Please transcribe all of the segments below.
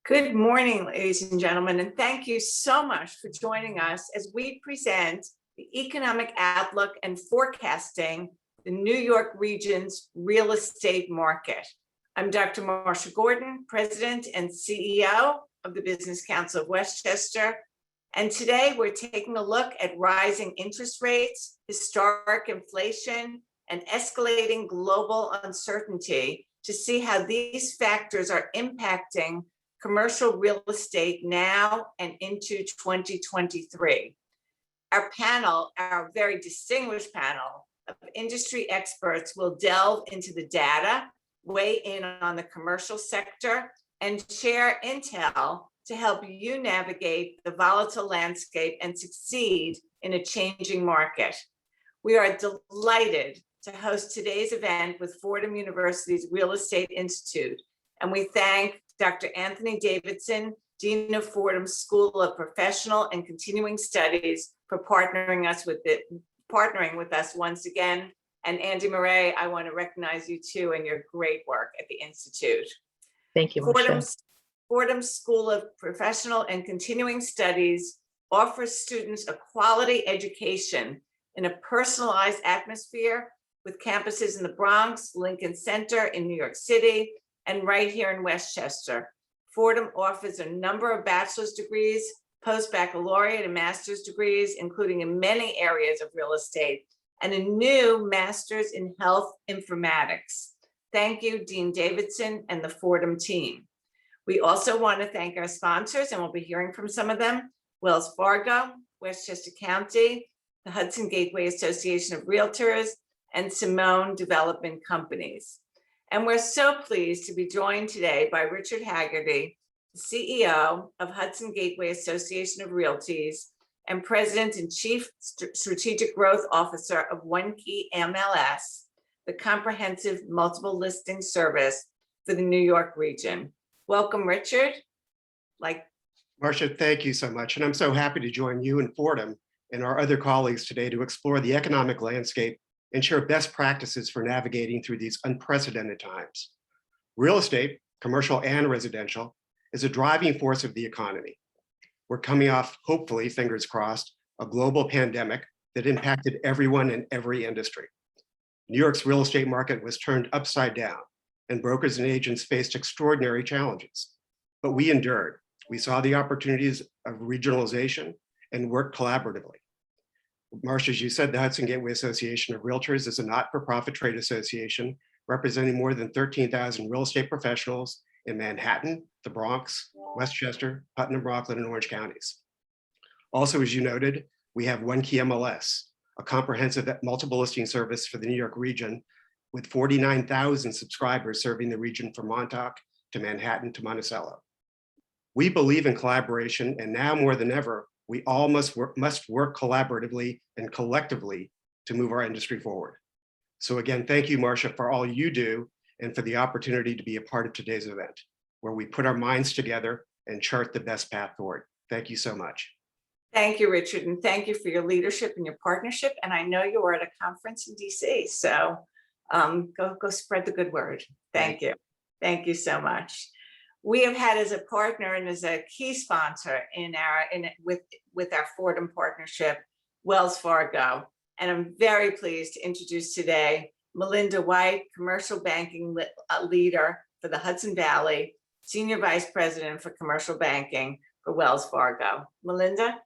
Good morning, ladies and gentlemen, and thank you so much for joining us as we present the economic outlook and forecasting the New York region's real estate market. I'm Dr. Marsha Gordon, President and CEO of the Business Council of Westchester. And today we're taking a look at rising interest rates, historic inflation, and escalating global uncertainty to see how these factors are impacting commercial real estate now and into 2023. Our panel, our very distinguished panel of industry experts, will delve into the data, weigh in on the commercial sector, and share intel to help you navigate the volatile landscape and succeed in a changing market. We are delighted to host today's event with Fordham University's Real Estate Institute, and we thank Dr. Anthony Davidson, Dean of Fordham School of Professional and Continuing Studies, for partnering with us once again. And Andy Murray, I want to recognize you too and your great work at the Institute. Thank you, Marsha. Fordham School of Professional and Continuing Studies offers students a quality education in a personalized atmosphere with campuses in the Bronx, Lincoln Center in New York City, and right here in Westchester. Fordham offers a number of bachelor's degrees, post-baccalaureate and master's degrees, including in many areas of real estate, and a new master's in health informatics. Thank you, Dean Davidson and the Fordham team. We also want to thank our sponsors, and we'll be hearing from some of them: Wells Fargo, Westchester County, the Hudson Gateway Association of Realtors, and Simone Development Companies. And we're so pleased to be joined today by Richard Haggerty, the CEO of Hudson Gateway Association of Realties and President and Chief Strategic Growth Officer of One Key MLS, the comprehensive multiple listing service for the New York region. Welcome, Richard. Marsha, thank you so much. And I'm so happy to join you and Fordham and our other colleagues today to explore the economic landscape and share best practices for navigating through these unprecedented times. Real estate, commercial and residential, is a driving force of the economy. We're coming off, hopefully, fingers crossed, a global pandemic that impacted everyone in every industry. New York's real estate market was turned upside down, and brokers and agents faced extraordinary challenges. But we endured. We saw the opportunities of regionalization and worked collaboratively. Marsha, as you said, the Hudson Gateway Association of Realtors is a not-for-profit trade association representing more than 13,000 real estate professionals in Manhattan, the Bronx, Westchester, Putnam, Rockland, and Orange counties. Also, as you noted, we have One Key MLS, a comprehensive multiple listing service for the New York region with 49,000 subscribers serving the region from Montauk to Manhattan to Monticello. We believe in collaboration, and now more than ever, we all must work collaboratively and collectively to move our industry forward. So again, thank you, Marsha, for all you do and for the opportunity to be a part of today's event, where we put our minds together and chart the best path forward. Thank you so much. Thank you, Richard, and thank you for your leadership and your partnership. And I know you were at a conference in DC, so go spread the good word. Thank you. Thank you so much. We have had as a partner and as a key sponsor with our Fordham partnership, Wells Fargo. And I'm very pleased to introduce today Melinda White, commercial banking leader for the Hudson Valley, Senior Vice President for Commercial Banking for Wells Fargo. Melinda?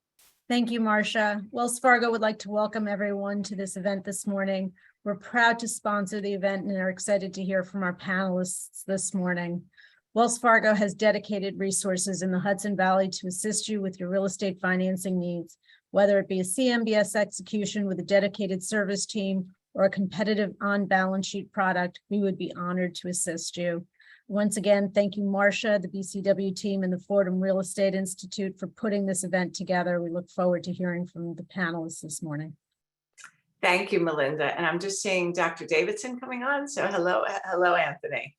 Thank you, Marsha. Wells Fargo would like to welcome everyone to this event this morning. We're proud to sponsor the event and are excited to hear from our panelists this morning. Wells Fargo has dedicated resources in the Hudson Valley to assist you with your real estate financing needs, whether it be a CMBS execution with a dedicated service team or a competitive on-balance sheet product. We would be honored to assist you. Once again, thank you, Marsha, the BCW team, and the Fordham Real Estate Institute for putting this event together. We look forward to hearing from the panelists this morning. Thank you, Melinda. And I'm just seeing Dr. Davidson coming on. So hello, Anthony.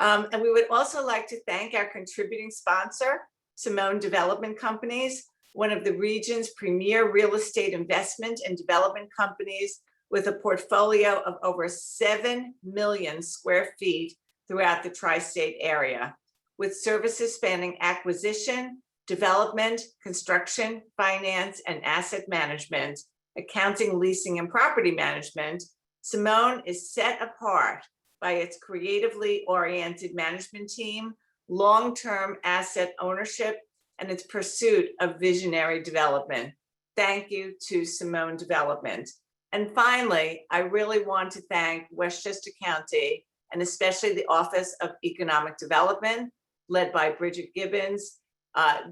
And we would also like to thank our contributing sponsor, Simone Development Companies, one of the region's premier real estate investment and development companies with a portfolio of over 7 million square feet throughout the tri-state area, with services spanning acquisition, development, construction, finance, and asset management, accounting, leasing, and property management. Simone is set apart by its creatively oriented management team, long-term asset ownership, and its pursuit of visionary development. Thank you to Simone Development. And finally, I really want to thank Westchester County and especially the Office of Economic Development, led by Bridget Gibbons.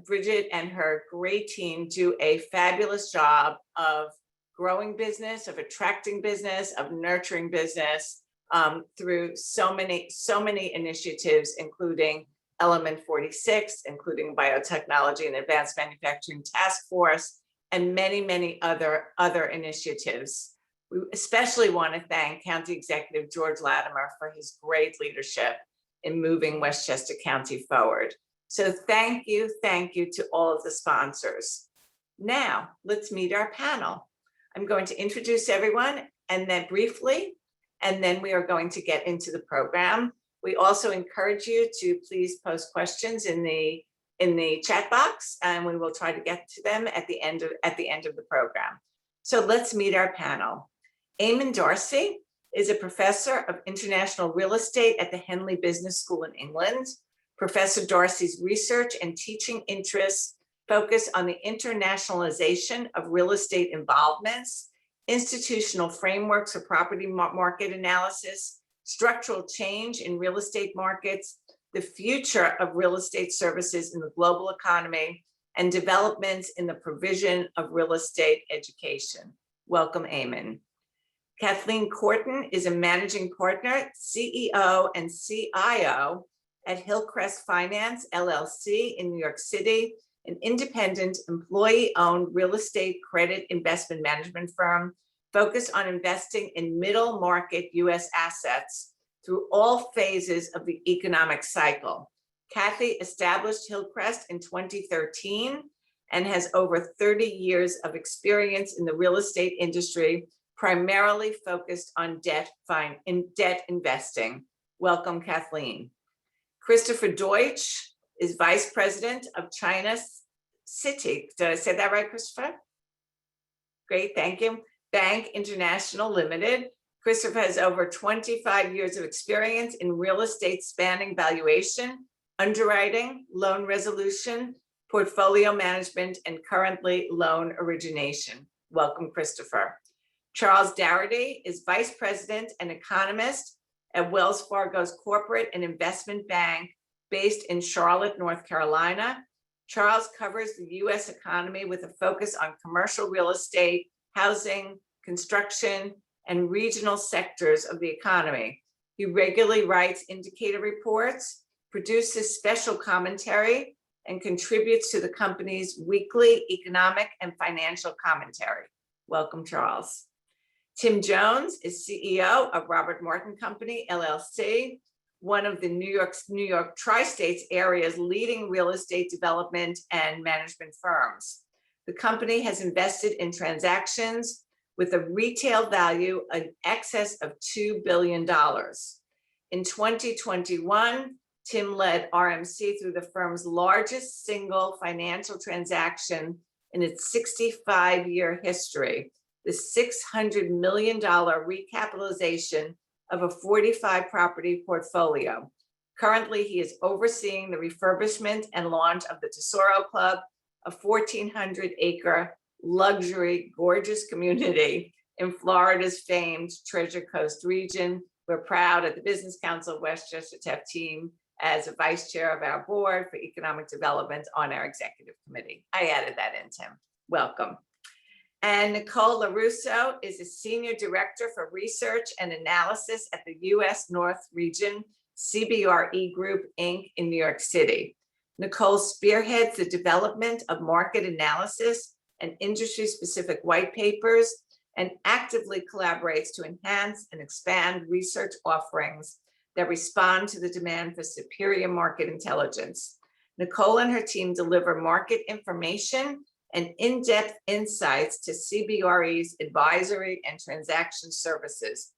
Bridget and her great team do a fabulous job of growing business, of attracting business, of nurturing business through so many initiatives, including Element 46, including Biotechnology and Advanced Manufacturing Task Force, and many other initiatives. We especially want to thank County Executive George Latimer for his great leadership in moving Westchester County forward. So thank you to all of the sponsors. Now, let's meet our panel. I'm going to introduce everyone and then briefly, and then we are going to get into the program. We also encourage you to please post questions in the chat box, and we will try to get to them at the end of the program. So let's meet our panel. Eamon Darcy is a professor of international real estate at the Henley Business School in England. Professor Darcy's research and teaching interests focus on the internationalization of real estate involvements, institutional frameworks for property market analysis, structural change in real estate markets, the future of real estate services in the global economy, and developments in the provision of real estate education. Welcome, Eamon. Kathleen Corton is a managing partner, CEO, and CIO at Hillcrest Finance, LLC in New York City, an independent employee-owned real estate credit investment management firm focused on investing in middle market US assets through all phases of the economic cycle. Kathy established Hillcrest in 2013 and has over 30 years of experience in the real estate industry, primarily focused on debt investing. Welcome, Kathleen. Christopher Deutsch is Vice President of China City. Did I say that right, Christopher? Great, thank you. Bank International Limited. Christopher has over 25 years of experience in real estate spanning valuation, underwriting, loan resolution, portfolio management, and currently loan origination. Welcome, Christopher. Charles Dougherty is Vice President and economist at Wells Fargo's Corporate and Investment Bank based in Charlotte, North Carolina. Charles covers the US economy with a focus on commercial real estate, housing, construction, and regional sectors of the economy. He regularly writes indicator reports, produces special commentary, and contributes to the company's weekly economic and financial commentary. Welcome, Charles. Tim Jones is CEO of Robert Martin Company, LLC, one of the New York tri-states area's leading real estate development and management firms. The company has invested in transactions with a retail value in excess of $2 billion. In 2021, Tim led RMC through the firm's largest single financial transaction in its 65-year history, the $600 million recapitalization of a 45-property portfolio. Currently, he is overseeing the refurbishment and launch of the Tesoro Club, a 1,400-acre luxury, gorgeous community in Florida's famed Treasure Coast region. We're proud at the Business Council of Westchester to have Tim as a vice chair of our board for economic development on our executive committee. I added that in, Tim. Welcome. And Nicole LaRusso is a senior director for research and analysis at the US North Region CBRE Group, Inc. in New York City. Nicole spearheads the development of market analysis and industry-specific white papers and actively collaborates to enhance and expand research offerings that respond to the demand for superior market intelligence. Nicole and her team deliver market information and in-depth insights to CBRE's advisory and transaction services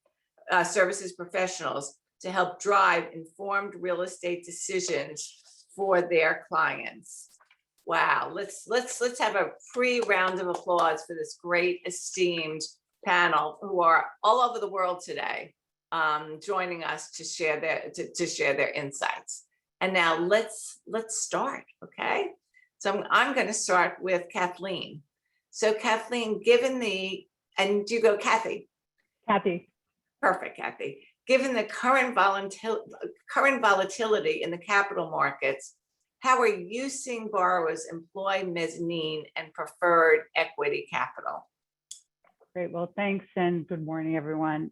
professionals, to help drive informed real estate decisions for their clients. Wow, let's have a round of applause for this great esteemed panel who are all over the world today, joining us to share their insights. And now let's start, okay? So I'm going to start with Kathleen. So Kathleen, and you go Kathy. Kathy. Perfect, Kathy. Given the current volatility in the capital markets, how are you seeing borrowers employ mezzanine and preferred equity capital? Great. Well, thanks, and good morning, everyone.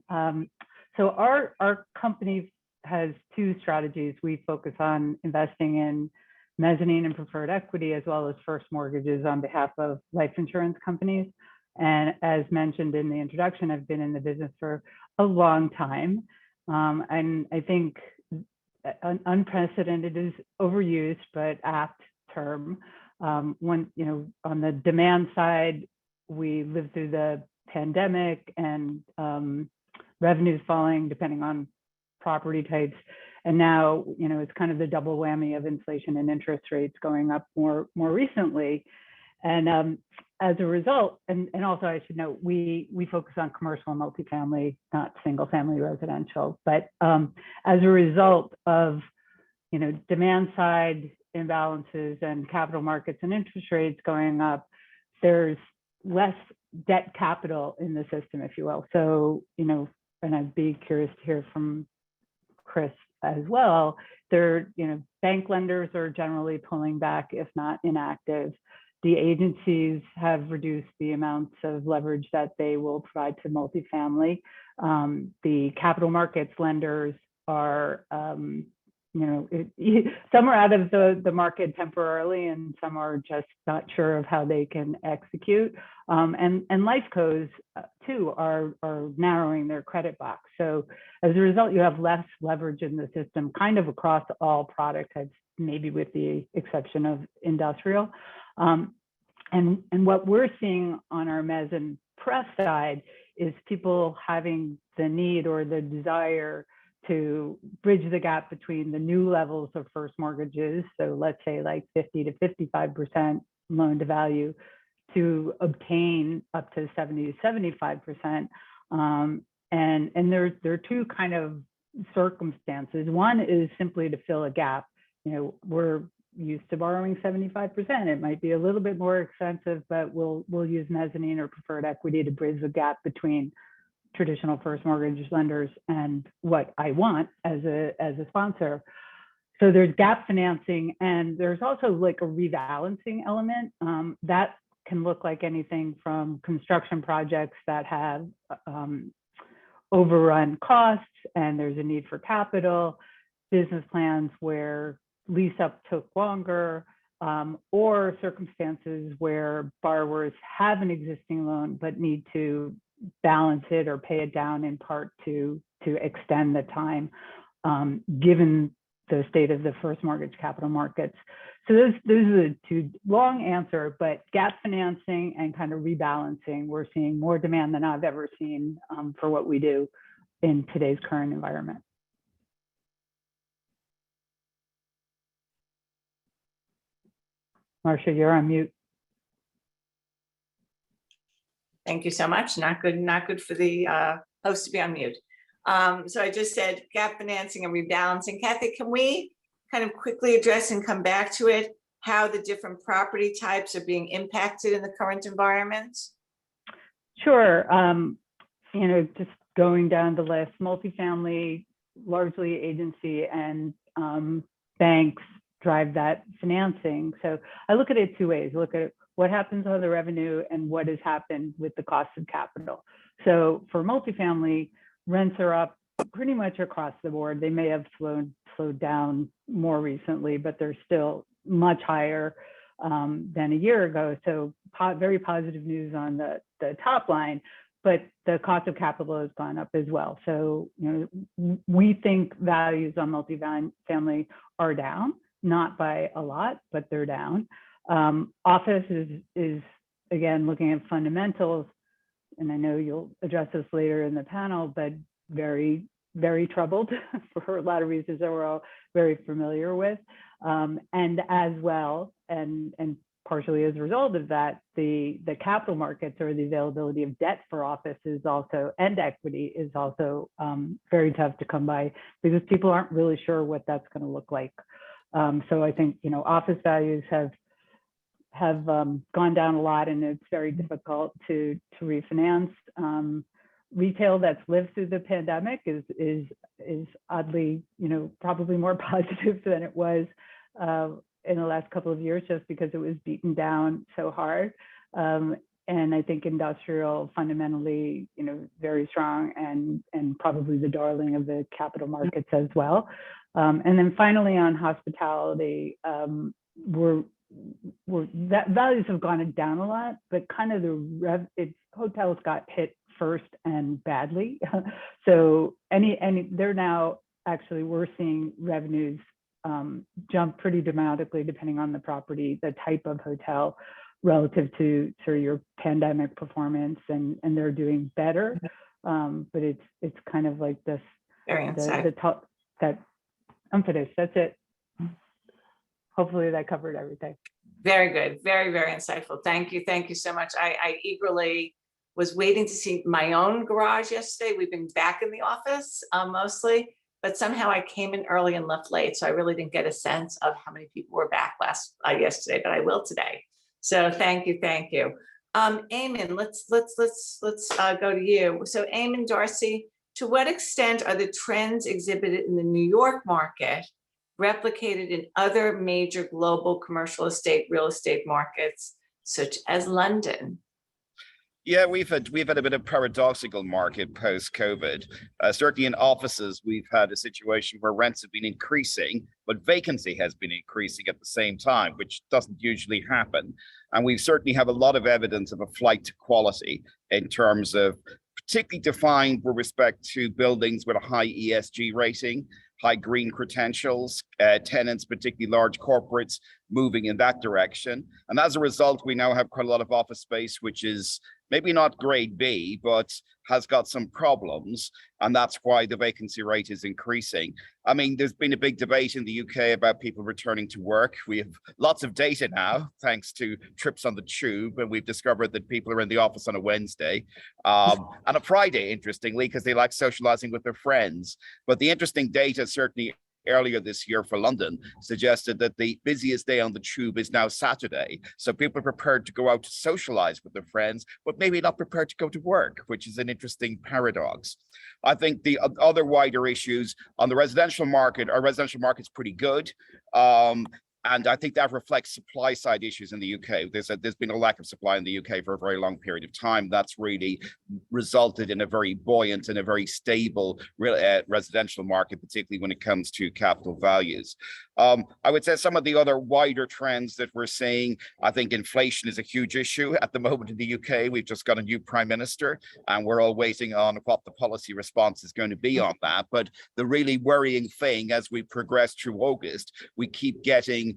So our company has two strategies. We focus on investing in mezzanine and preferred equity, as well as first mortgages on behalf of life insurance companies. And as mentioned in the introduction, I've been in the business for a long time. And I think unprecedented is overused, but apt term. When, on the demand side, we lived through the pandemic and revenues falling depending on property types. And now, it's kind of the double whammy of inflation and interest rates going up more recently. And as a result, and also I should note, we focus on commercial and multifamily, not single family residential. But as a result of, demand side imbalances and capital markets and interest rates going up, there's less debt capital in the system, if you will. So, and I'd be curious to hear from Chris as well. Bank lenders are generally pulling back, if not inactive. The agencies have reduced the amounts of leverage that they will provide to multifamily. The capital markets lenders are, some are out of the market temporarily, and some are just not sure of how they can execute. And life cos too are narrowing their credit box. So as a result, you have less leverage in the system, kind of across all product types, maybe with the exception of industrial. And what we're seeing on our mezz and pref side is people having the need or the desire to bridge the gap between the new levels of first mortgages, so let's say like 50 to 55% loan to value, to obtain up to 70 to 75%. And there are two kind of circumstances. One is simply to fill a gap. We're used to borrowing 75%. It might be a little bit more expensive, but we'll use mezzanine or preferred equity to bridge the gap between traditional first mortgage lenders and what I want as a sponsor. So there's gap financing, and there's also like a rebalancing element that can look like anything from construction projects that have overrun costs and there's a need for capital, business plans where lease up took longer, or circumstances where borrowers have an existing loan but need to balance it or pay it down in part to extend the time, given the state of the first mortgage capital markets. So those are the two. Long answer, but gap financing and kind of rebalancing, we're seeing more demand than I've ever seen for what we do in today's current environment. Marcia, you're on mute. Thank you so much. Not good for the host to be on mute. So I just said gap financing and rebalancing. Kathy, can we kind of quickly address and come back to it, how the different property types are being impacted in the current environment? Sure. Just going down the list, multifamily, largely agency and banks drive that financing. So I look at it two ways. Look at what happens on the revenue and what has happened with the cost of capital. So for multifamily, rents are up pretty much across the board. They may have slowed down more recently, but they're still much higher than a year ago. So very positive news on the top line, but the cost of capital has gone up as well. So we think values on multifamily are down, not by a lot, but they're down. Office is again looking at fundamentals, and I know you'll address this later in the panel, but very very troubled for a lot of reasons that we're all very familiar with. And as well, and partially as a result of that, the capital markets or the availability of debt for office is also, and equity is also very tough to come by because people aren't really sure what that's going to look like. So I think, you know, office values have gone down a lot, and it's very difficult to refinance. Retail that's lived through the pandemic is oddly, you know, probably more positive than it was in the last couple of years, just because it was beaten down so hard. And I think industrial fundamentally, you know, very strong and probably the darling of the capital markets as well. And then finally on hospitality, values have gone down a lot, but kind of hotels got hit first and badly. So they're now actually, we're seeing revenues jump pretty dramatically depending on the property, the type of hotel relative to sort of your pandemic performance, and they're doing better. But it's kind of like this, the top that I'm finished. That's it. Hopefully that covered everything. Very good. Very, very insightful. Thank you. Thank you so much. I eagerly was waiting to see my own garage yesterday. We've been back in the office mostly, but somehow I came in early and left late. So I really didn't get a sense of how many people were back yesterday, but I will today. So thank you. Thank you. Eamon, let's go to you. So Eamon Darcy, to what extent are the trends exhibited in the New York market replicated in other major global commercial real estate markets, such as London? Yeah, we've had a bit of paradoxical market post-COVID. Certainly in offices, we've had a situation where rents have been increasing, but vacancy has been increasing at the same time, which doesn't usually happen. And we certainly have a lot of evidence of a flight to quality in terms of, particularly defined with respect to buildings with a high ESG rating, high green credentials, tenants, particularly large corporates, moving in that direction. And as a result, we now have quite a lot of office space, which is maybe not grade B, but has got some problems. And that's why the vacancy rate is increasing. I mean, there's been a big debate in the UK about people returning to work. We have lots of data now, thanks to trips on the tube, and we've discovered that people are in the office on a Wednesday and a Friday, interestingly, because they like socializing with their friends. But the interesting data certainly earlier this year for London suggested that the busiest day on the tube is now Saturday. So people are prepared to go out to socialize with their friends, but maybe not prepared to go to work, which is an interesting paradox. I think the other wider issues on the residential market, our residential market's pretty good. And I think that reflects supply side issues in the UK. There's been a lack of supply in the UK for a very long period of time. That's really resulted in a very buoyant and a very stable residential market, particularly when it comes to capital values. I would say some of the other wider trends that we're seeing, I think inflation is a huge issue at the moment in the UK. We've just got a new prime minister, and we're all waiting on what the policy response is going to be on that. But the really worrying thing as we progress through August, we keep getting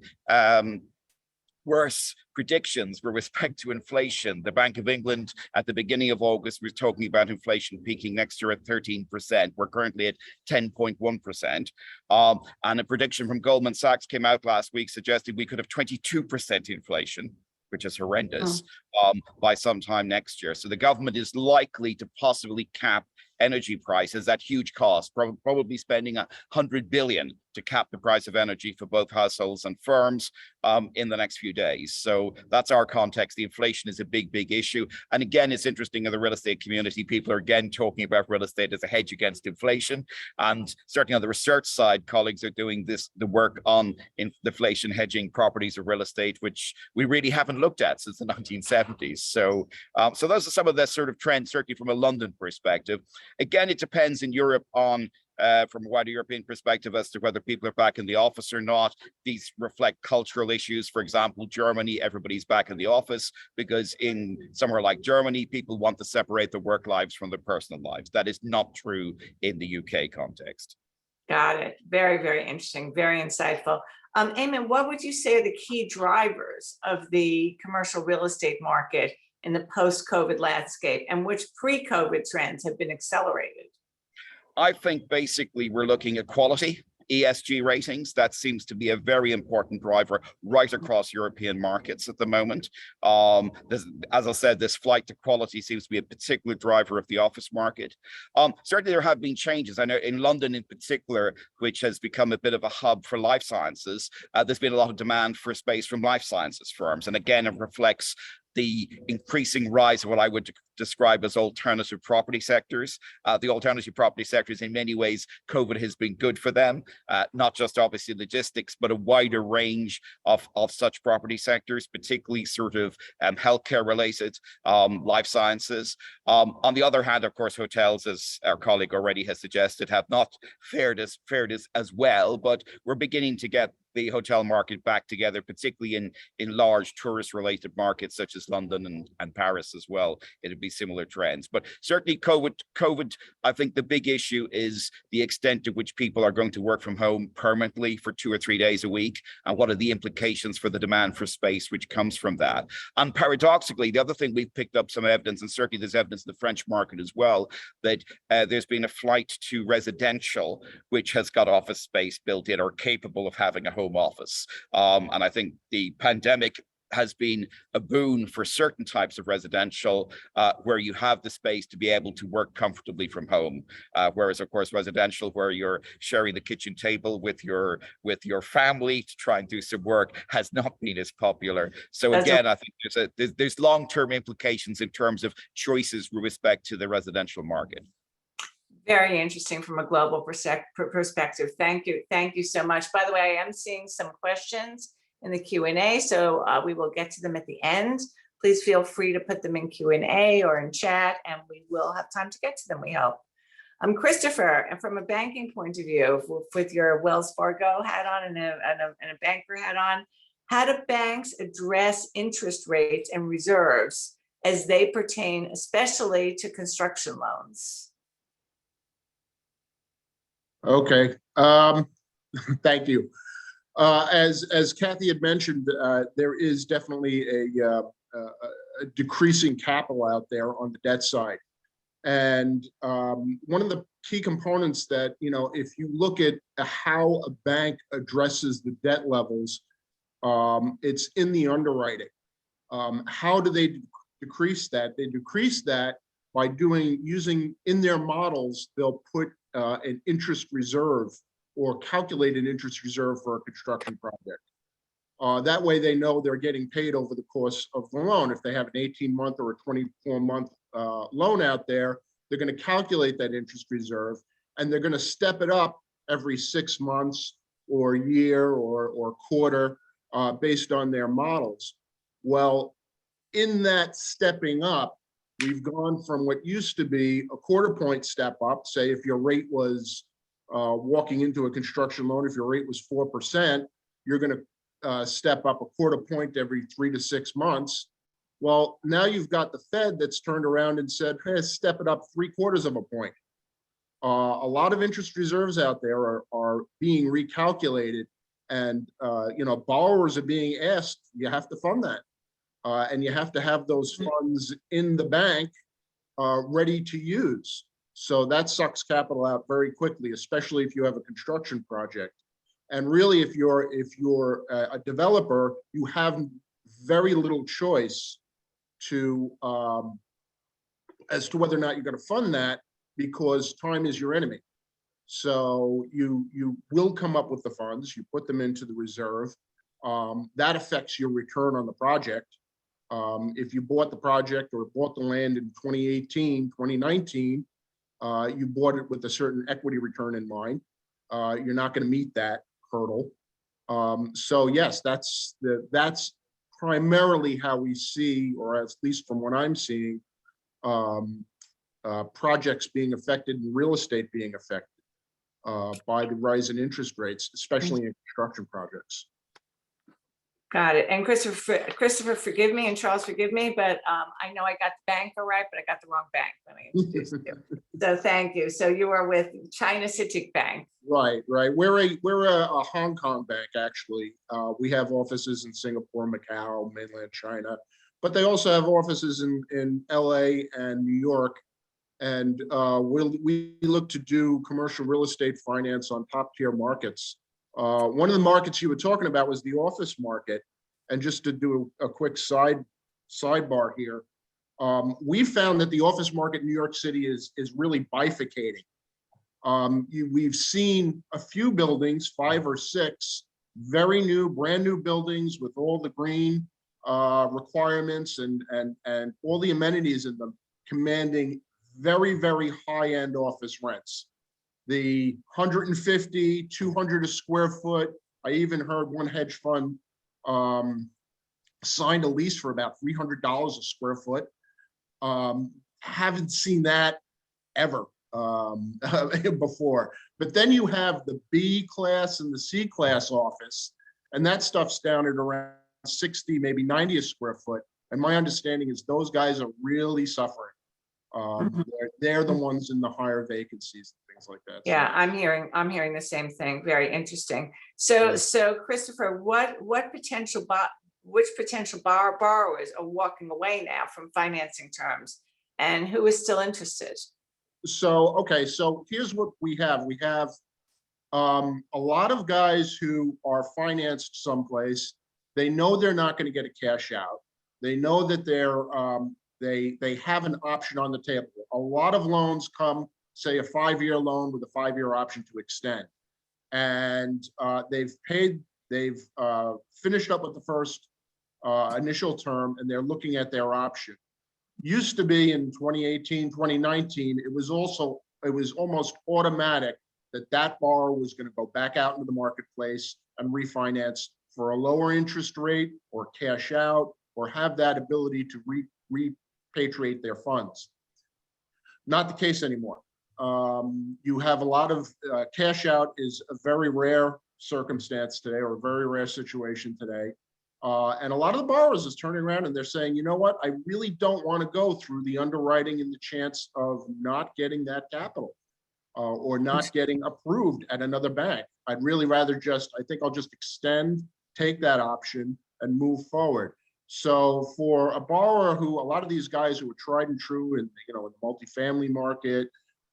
worse predictions with respect to inflation. The Bank of England at the beginning of August was talking about inflation peaking next year at 13%. We're currently at 10.1%. And a prediction from Goldman Sachs came out last week suggesting we could have 22% inflation, which is horrendous, by sometime next year. So the government is likely to possibly cap energy prices at huge cost, probably spending 100 billion to cap the price of energy for both households and firms in the next few days. So that's our context. The inflation is a big, big issue. And again, it's interesting in the real estate community, people are again talking about real estate as a hedge against inflation. And certainly on the research side, colleagues are doing the work on inflation hedging properties of real estate, which we really haven't looked at since the 1970s. So those are some of the sort of trends, certainly from a London perspective. Again, it depends in Europe on from a wider European perspective as to whether people are back in the office or not. These reflect cultural issues. For example, Germany, everybody's back in the office because in somewhere like Germany, people want to separate their work lives from their personal lives. That is not true in the UK context. Got it. Very, very interesting. Very insightful. Eamon, what would you say are the key drivers of the commercial real estate market in the post-COVID landscape, and which pre-COVID trends have been accelerated? I think basically we're looking at quality. ESG ratings, that seems to be a very important driver right across European markets at the moment. As I said, this flight to quality seems to be a particular driver of the office market. Certainly there have been changes. I know in London in particular, which has become a bit of a hub for life sciences, there's been a lot of demand for space from life sciences firms. And again, it reflects the increasing rise of what I would describe as alternative property sectors. The alternative property sectors, in many ways, COVID has been good for them, not just obviously logistics, but a wider range of such property sectors, particularly sort of healthcare related, life sciences. On the other hand, of course, hotels, as our colleague already has suggested, have not fared as well, but we're beginning to get the hotel market back together, particularly in large tourist related markets such as London and Paris as well. It'd be similar trends, but certainly COVID, I think the big issue is the extent to which people are going to work from home permanently for 2 or 3 days a week, and what are the implications for the demand for space which comes from that. And paradoxically, the other thing we've picked up some evidence, and certainly there's evidence in the French market as well, that there's been a flight to residential, which has got office space built in or capable of having a home office. And I think the pandemic has been a boon for certain types of residential where you have the space to be able to work comfortably from home. Whereas, of course, residential where you're sharing the kitchen table with your family to try and do some work has not been as popular. So again, I think there's long-term implications in terms of choices with respect to the residential market. Very interesting from a global perspective. Thank you. Thank you so much. By the way, I am seeing some questions in the Q&A, so we will get to them at the end. Please feel free to put them in Q&A or in chat, and we will have time to get to them, we hope. Christopher, and from a banking point of view, with your Wells Fargo hat on and a banker hat on, how do banks address interest rates and reserves as they pertain especially to construction loans? Okay, thank you. As Kathy had mentioned, there is definitely a decreasing capital out there on the debt side. And one of the key components that, if you look at how a bank addresses the debt levels, it's in the underwriting. How do they decrease that? They decrease that by using in their models, they'll put an interest reserve or calculate an interest reserve for a construction project. That way they know they're getting paid over the course of the loan. If they have an 18-month or a 24-month loan out there, they're going to calculate that interest reserve, and they're going to step it up every 6 months or year or quarter based on their models. Well, in that stepping up, we've gone from what used to be a 1/4 point step up. Say if your rate was walking into a construction loan, if your rate was 4%, you're going to step up a 1/4 point every 3 to 6 months. Well, now you've got the Fed that's turned around and said, hey, step it up 3/4 of a point. A lot of interest reserves out there are being recalculated, and borrowers are being asked, you have to fund that. And you have to have those funds in the bank ready to use. So that sucks capital out very quickly, especially if you have a construction project. And really, if you're a developer, you have very little choice as to whether or not you're going to fund that, because time is your enemy. So you will come up with the funds, you put them into the reserve. That affects your return on the project. If you bought the project or bought the land in 2018, 2019, you bought it with a certain equity return in mind. You're not going to meet that hurdle. So yes, that's primarily how we see, or at least from what I'm seeing, projects being affected and real estate being affected by the rise in interest rates, especially in construction projects. Got it. And Christopher, forgive me, and Charles, forgive me, but I know I got the banker right, but I got the wrong bank. Let me introduce you. So thank you. So you are with China CITIC Bank. Right. We're a Hong Kong bank, actually. We have offices in Singapore, Macau, mainland China, but they also have offices in LA and New York. And we look to do commercial real estate finance on top tier markets. One of the markets you were talking about was the office market. And just to do a quick sidebar here, we found that the office market in New York City is really bifurcating. We've seen a few buildings, 5 or 6, very new, brand new buildings with all the green requirements and all the amenities in them, commanding very, very high-end office rents. The 150, 200 a square foot. I even heard one hedge fund signed a lease for about $300 a square foot. Haven't seen that ever before. But then you have the B class and the C class office, and that stuff's down at around 60, maybe 90 a square foot. And my understanding is those guys are really suffering. They're the ones in the higher vacancies and things like that. Yeah, I'm hearing the same thing. Very interesting. So Christopher, which potential borrowers are walking away now from financing terms, and who is still interested? So, okay, so here's what we have. We have a lot of guys who are financed someplace. They know they're not going to get a cash out. They know that they have an option on the table. A lot of loans come, say, a 5-year loan with a 5-year option to extend. And they've finished up with the first initial term, and they're looking at their option. Used to be in 2018, 2019, it was almost automatic that borrower was going to go back out into the marketplace and refinance for a lower interest rate or cash out or have that ability to repatriate their funds. Not the case anymore. You have a lot of cash out is a very rare circumstance today, or a very rare situation today. And a lot of the borrowers is turning around and they're saying, you know what, I really don't want to go through the underwriting and the chance of not getting that capital or not getting approved at another bank. I'd really rather I think I'll just extend, take that option and move forward. So for a borrower who, a lot of these guys who are tried and true in the multifamily market,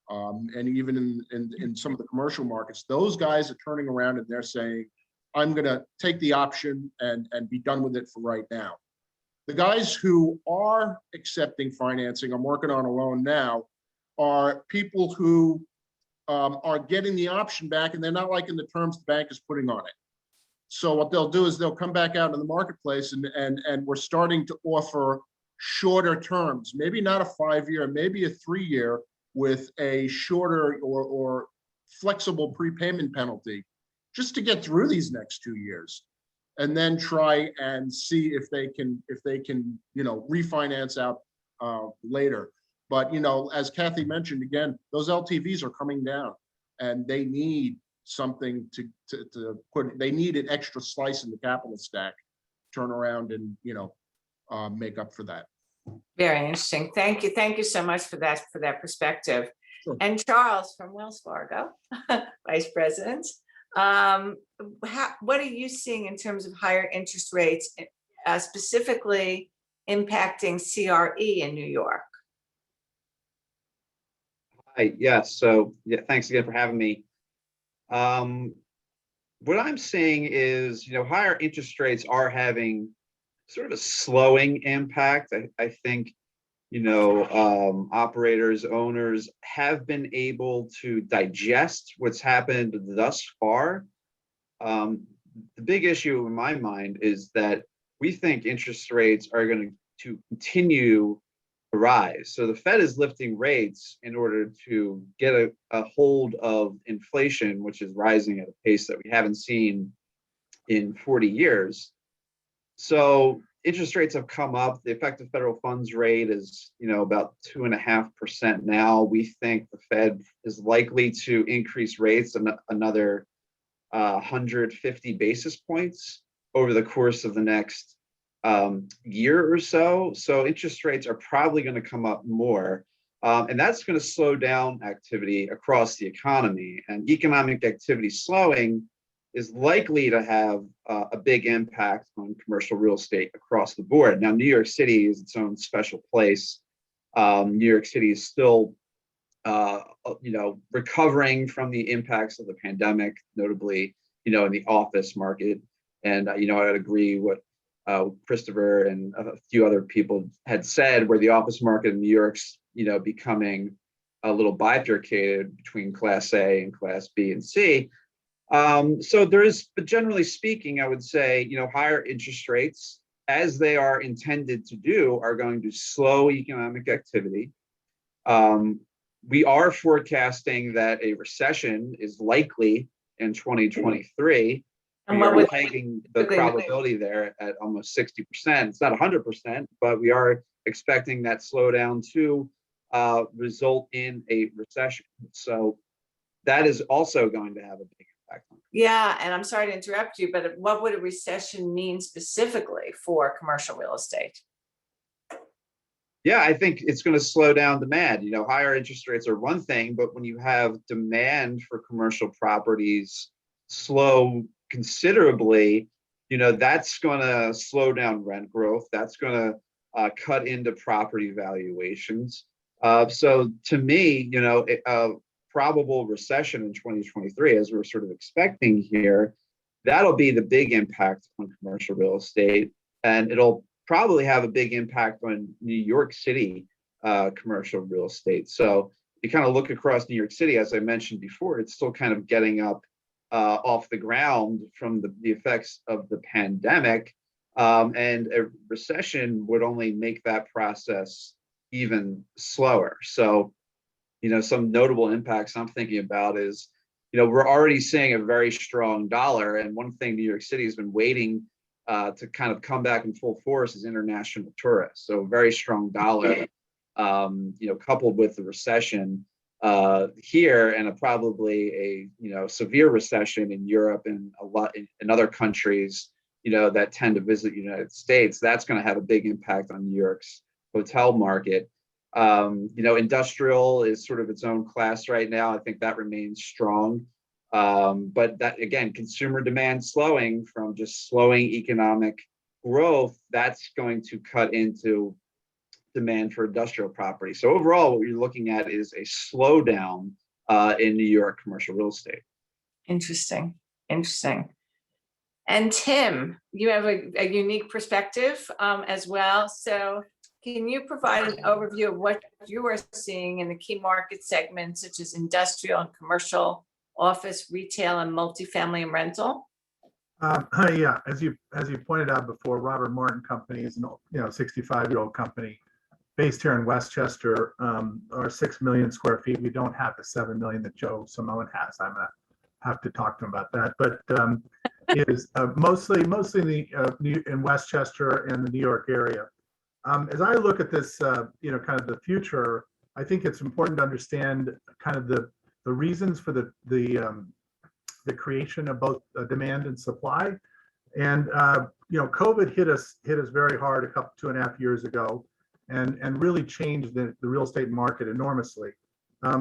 and even in some of the commercial markets, those guys are turning around and they're saying, I'm going to take the option and be done with it for right now. The guys who are accepting financing, I'm working on a loan now, are people who are getting the option back and they're not liking the terms the bank is putting on it. So what they'll do is they'll come back out in the marketplace and we're starting to offer shorter terms, maybe not a 5-year, maybe a 3-year with a shorter or flexible prepayment penalty, just to get through these next 2 years, and then try and see if they can refinance out later. But as Kathy mentioned, again, those LTVs are coming down, and they need something to put. They need an extra slice in the capital stack, turn around and make up for that. Very interesting. Thank you so much for that perspective. Sure. And Charles from Wells Fargo, Vice President. What are you seeing in terms of higher interest rates, specifically impacting CRE in New York? Hi, yes. So yeah, thanks again for having me. What I'm seeing is, higher interest rates are having sort of a slowing impact. I think, operators, owners have been able to digest what's happened thus far. The big issue in my mind is that we think interest rates are going to continue to rise. So the Fed is lifting rates in order to get a hold of inflation, which is rising at a pace that we haven't seen in 40 years. So interest rates have come up. The effective federal funds rate is, about 2.5% now. We think the Fed is likely to increase rates another 150 basis points over the course of the next year or so. So interest rates are probably going to come up more. And that's going to slow down activity across the economy. And economic activity slowing is likely to have a big impact on commercial real estate across the board. Now, New York City is its own special place. New York City is still recovering from the impacts of the pandemic, notably, in the office market. And, I would agree what Christopher and a few other people had said, where the office market in New York's, becoming a little bifurcated between Class A and Class B and C. So there is, but generally speaking, I would say, higher interest rates, as they are intended to do, are going to slow economic activity. We are forecasting that a recession is likely in 2023. And We what are would taking the typically- probability there at almost 60%. It's not 100%, but we are expecting that slowdown to result in a recession. So that is also going to have a big impact on it. Yeah, and I'm sorry to interrupt you, but what would a recession mean specifically for commercial real estate? Yeah, I think it's going to slow down demand. Higher interest rates are one thing, but when you have demand for commercial properties slow considerably, that's going to slow down rent growth. That's going to cut into property valuations. So to me, a probable recession in 2023, as we're sort of expecting here, that'll be the big impact on commercial real estate, and it'll probably have a big impact on New York City commercial real estate. So you kind of look across New York City, as I mentioned before, it's still kind of getting up off the ground from the effects of the pandemic, and a recession would only make that process even slower. So, some notable impacts I'm thinking about is, we're already seeing a very strong dollar, and one thing New York City has been waiting to kind of come back in full force is international tourists. So very strong dollar, coupled with the recession here, and probably a severe recession in Europe and a lot in other countries, that tend to visit the United States. That's going to have a big impact on New York's hotel market. Industrial is sort of its own class right now. I think that remains strong. But that, again, consumer demand slowing from just slowing economic growth, that's going to cut into demand for industrial property. So overall, what you're looking at is a slowdown in New York commercial real estate. Interesting. And Tim, you have a unique perspective as well. So can you provide an overview of what you are seeing in the key market segments, such as industrial and commercial, office, retail, and multifamily and rental? Yeah, as you pointed out before, Robert Martin Company is an 65-year-old company based here in Westchester, or 6 million square feet. We don't have the 7 million that Joe Simone has. I'm gonna have to talk to him about that. But it is mostly in Westchester and the New York area. As I look at this, kind of the future, I think it's important to understand kind of the reasons for the creation of both demand and supply. And COVID hit us very hard 2.5 years ago, and really changed the real estate market enormously.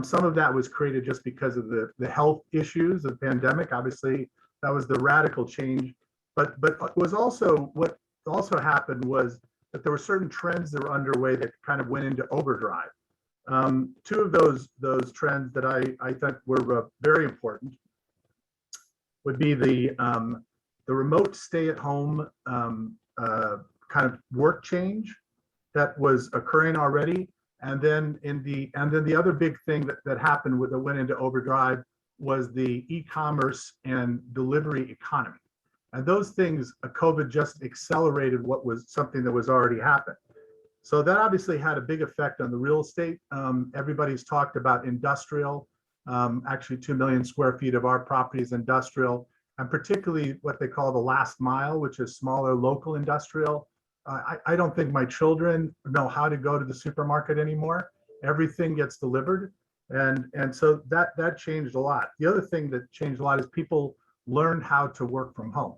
Some of that was created just because of the health issues of the pandemic. Obviously, that was the radical change. But what also happened was that there were certain trends that were underway that kind of went into overdrive. Two of those trends that I thought were very important would be the remote stay-at-home kind of work change that was occurring already, and then the other big thing that happened that went into overdrive was the e-commerce and delivery economy. And those things, COVID just accelerated what was something that was already happened. So that obviously had a big effect on the real estate. Everybody's talked about industrial. Actually, 2 million square feet of our property is industrial, and particularly what they call the last mile, which is smaller local industrial. I don't think my children know how to go to the supermarket anymore. Everything gets delivered. And so that changed a lot. The other thing that changed a lot is people learned how to work from home.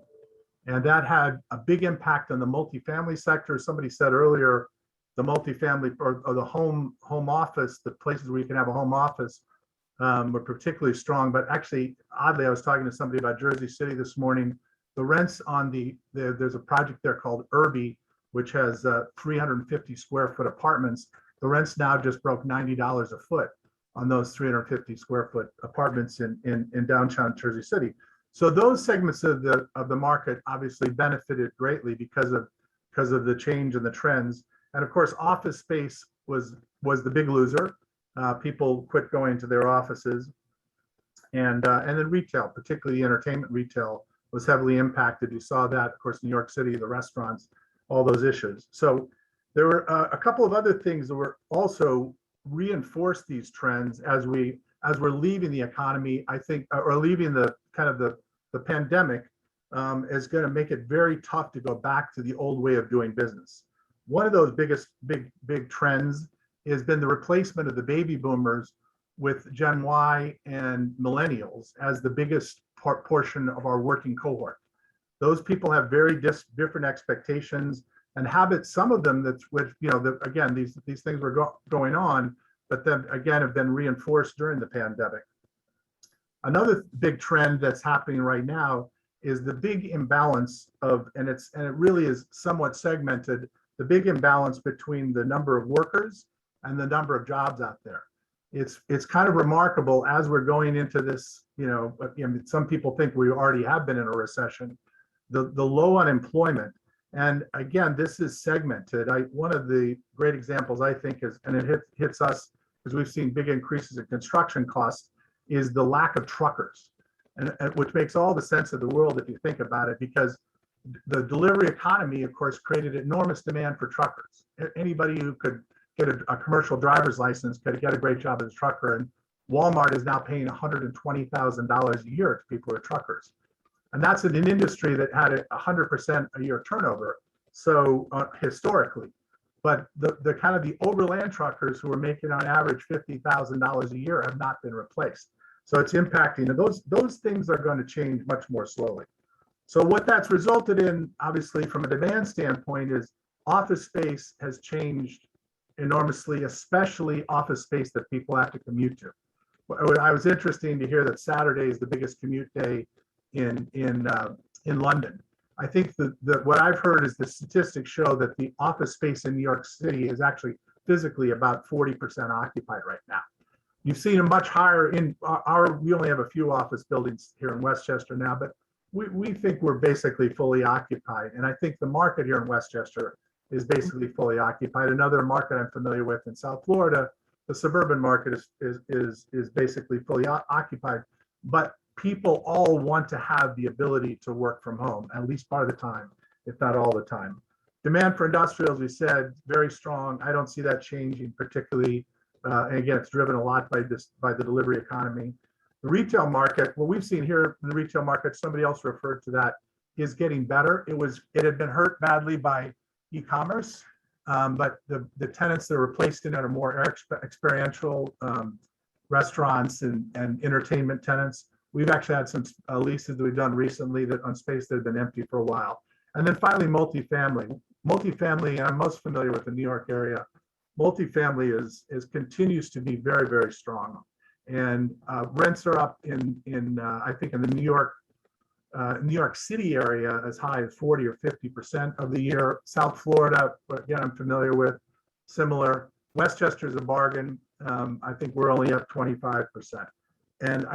And that had a big impact on the multifamily sector. Somebody said earlier, the multifamily or the home office, the places where you can have a home office were particularly strong. But actually, oddly, I was talking to somebody about Jersey City this morning. The rents on there's a project there called Irby, which has 350 square foot apartments. The rents now just broke $90 a foot. on those 350 square foot apartments in downtown Jersey City. So those segments of the market obviously benefited greatly because of the change in the trends. And of course, office space was the big loser. People quit going to their offices, and then retail, particularly the entertainment retail, was heavily impacted. You saw that, of course, New York City, the restaurants, all those issues. So there were a couple of other things that were also reinforced these trends as we're leaving the economy, I think, or leaving the kind of the pandemic, is going to make it very tough to go back to the old way of doing business. One of those big trends has been the replacement of the baby boomers with Gen Y and millennials as the biggest portion of our working cohort. Those people have very different expectations and habits. Some of them again, these things were going on, but then again have been reinforced during the pandemic. Another big trend that's happening right now is the big imbalance and it really is somewhat segmented, the big imbalance between the number of workers and the number of jobs out there. It's kind of remarkable as we're going into this, some people think we already have been in a recession, the low unemployment. And again, this is segmented. One of the great examples I think is, and it hits us because we've seen big increases in construction costs, is the lack of truckers, and which makes all the sense of the world if you think about it, because the delivery economy, of course, created enormous demand for truckers. Anybody who could get a commercial driver's license could get a great job as a trucker, and Walmart is now paying $120,000 a year to people who are truckers. And that's in an industry that had a 100% a year turnover, so historically. But the kind of the overland truckers who are making on average $50,000 a year have not been replaced. So it's impacting, and those things are going to change much more slowly. So what that's resulted in, obviously, from a demand standpoint, is office space has changed enormously, especially office space that people have to commute to. I was interesting to hear that Saturday is the biggest commute day in London. I think that what I've heard is the statistics show that the office space in New York City is actually physically about 40% occupied right now. You've seen a much higher we only have a few office buildings here in Westchester now, but we think we're basically fully occupied. And I think the market here in Westchester is basically fully occupied. Another market I'm familiar with in South Florida, the suburban market is basically fully occupied, but people all want to have the ability to work from home at least part of the time, if not all the time. Demand for industrials, we said, very strong. I don't see that changing particularly. And again, it's driven a lot by the delivery economy. The retail market, what we've seen here in the retail market, somebody else referred to that, is getting better. It had been hurt badly by e-commerce, but the tenants that are replaced in it are more experiential restaurants and entertainment tenants. We've actually had some leases that we've done recently that on space that have been empty for a while. And then finally, multifamily. Multifamily, I'm most familiar with the New York area. Multifamily continues to be very, very strong. And rents are up I think in the New York City area as high as 40 or 50% of the year. South Florida, again, I'm familiar with, similar. Westchester is a bargain. I think we're only up 25%. And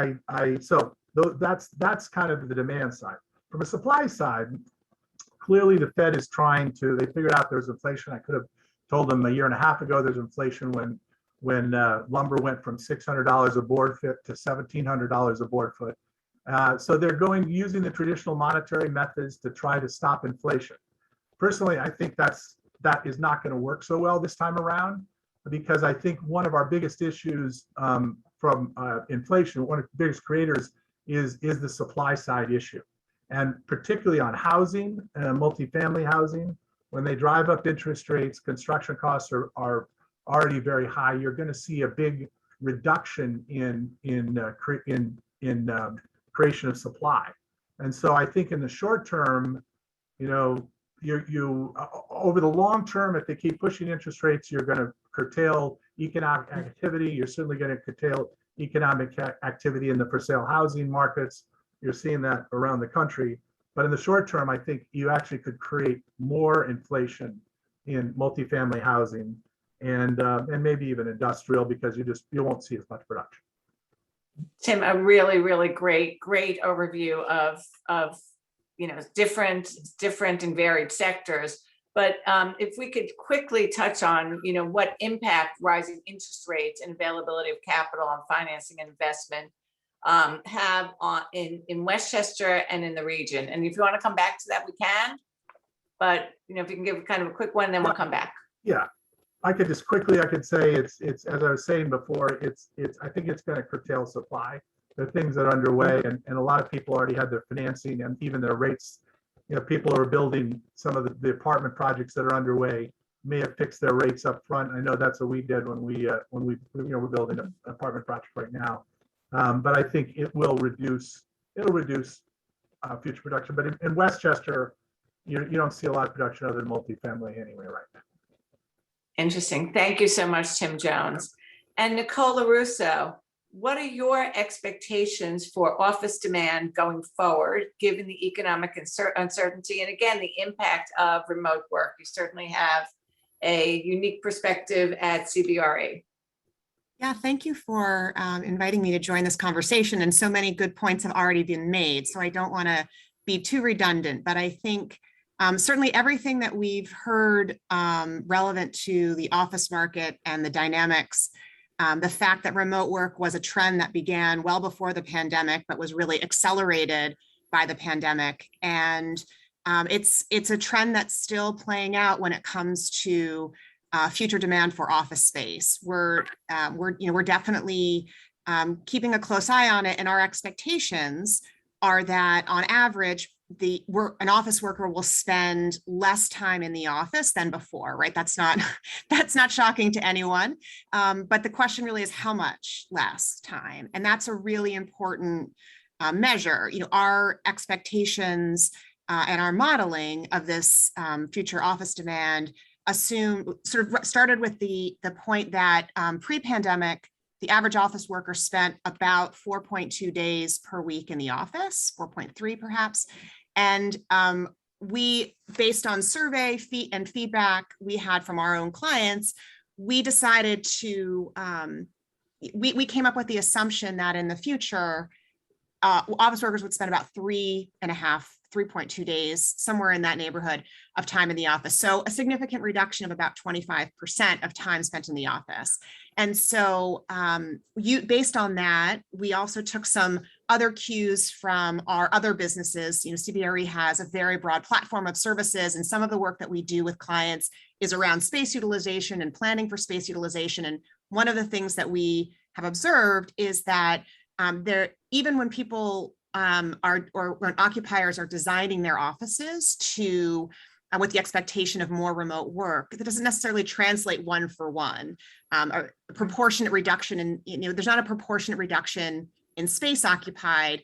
that's kind of the demand side. From a supply side, clearly the Fed is they figured out there's inflation. I could have told them a year and a half ago there's inflation when lumber went from $600 a board foot to $1,700 a board foot. So they're using the traditional monetary methods to try to stop inflation. Personally, I think that is not going to work so well this time around, because I think one of our biggest issues from inflation, one of the biggest creators is the supply side issue. And particularly on housing, multifamily housing, when they drive up interest rates, construction costs are already very high. You're going to see a big reduction in creation of supply. And so I think in the short term, over the long term, if they keep pushing interest rates, you're going to curtail economic activity. You're certainly going to curtail economic activity in the for sale housing markets. You're seeing that around the country. But in the short term, I think you actually could create more inflation in multifamily housing. and maybe even industrial, because you won't see as much production. Tim, a really, really great overview of different and varied sectors. But if we could quickly touch on, what impact rising interest rates and availability of capital on financing and investment have on in Westchester and in the region. And if you want to come back to that, we can. But if you can give kind of a quick one, then we'll come back. Yeah, I could say it's as I was saying before, I think it's going to curtail supply. There are things that are underway, and a lot of people already had their financing and even their rates. People who are building some of the apartment projects that are underway may have fixed their rates up front. I know that's what we did when we're building an apartment project right now. But I think it'll reduce future production. But in Westchester, you don't see a lot of production other than multifamily anyway right now. Interesting. Thank you so much, Tim Jones. And Nicole LaRusso, what are your expectations for office demand going forward, given the economic uncertainty and again, the impact of remote work? You certainly have a unique perspective at CBRE. Yeah, thank you for inviting me to join this conversation. And so many good points have already been made, so I don't want to be too redundant, but I think certainly everything that we've heard relevant to the office market and the dynamics, the fact that remote work was a trend that began well before the pandemic, but was really accelerated by the pandemic. And it's a trend that's still playing out when it comes to future demand for office space. We're definitely keeping a close eye on it, and our expectations are that on average, an office worker will spend less time in the office than before, right? That's not shocking to anyone. But the question really is how much less time, and that's a really important measure. Our expectations and our modeling of this future office demand started with the point that pre-pandemic, the average office worker spent about 4.2 days per week in the office, 4.3 perhaps. And we, based on survey and feedback we had from our own clients, we decided to, we came up with the assumption that in the future, office workers would spend about 3.2 days, somewhere in that neighborhood of time in the office. So a significant reduction of about 25% of time spent in the office. And so based on that, we also took some other cues from our other businesses. CBRE has a very broad platform of services, and some of the work that we do with clients is around space utilization and planning for space utilization. And one of the things that we have observed is that even when people when occupiers are designing their offices to with the expectation of more remote work, that doesn't necessarily translate one for one. A proportionate reduction in, there's not a proportionate reduction in space occupied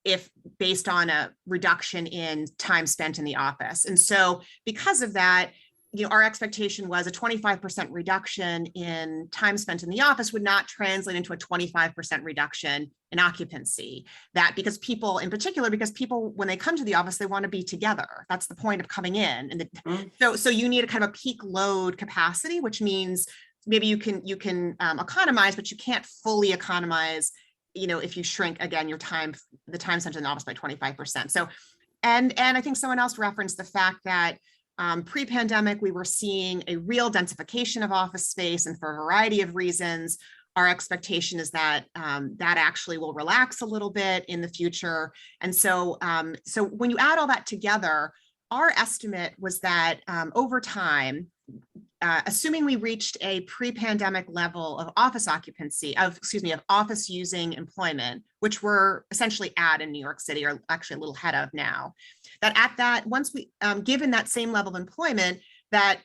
if based on a reduction in time spent in the office. And so because of that, our expectation was a 25% reduction in time spent in the office would not translate into a 25% reduction in occupancy. That because people, when they come to the office, they want to be together. That's the point of coming in. And so you need a kind of a peak load capacity, which means maybe you can economize, but you can't fully economize, if you shrink again the time spent in the office by 25%. So, and I think someone else referenced the fact that pre-pandemic, we were seeing a real densification of office space, and for a variety of reasons, our expectation is that that actually will relax a little bit in the future. And so, so when you add all that together, our estimate was that over time, assuming we reached a pre-pandemic level of office occupancy, of office using employment, which we're essentially at in New York City, or actually a little ahead of now, that at that, once we, given that same level of employment, that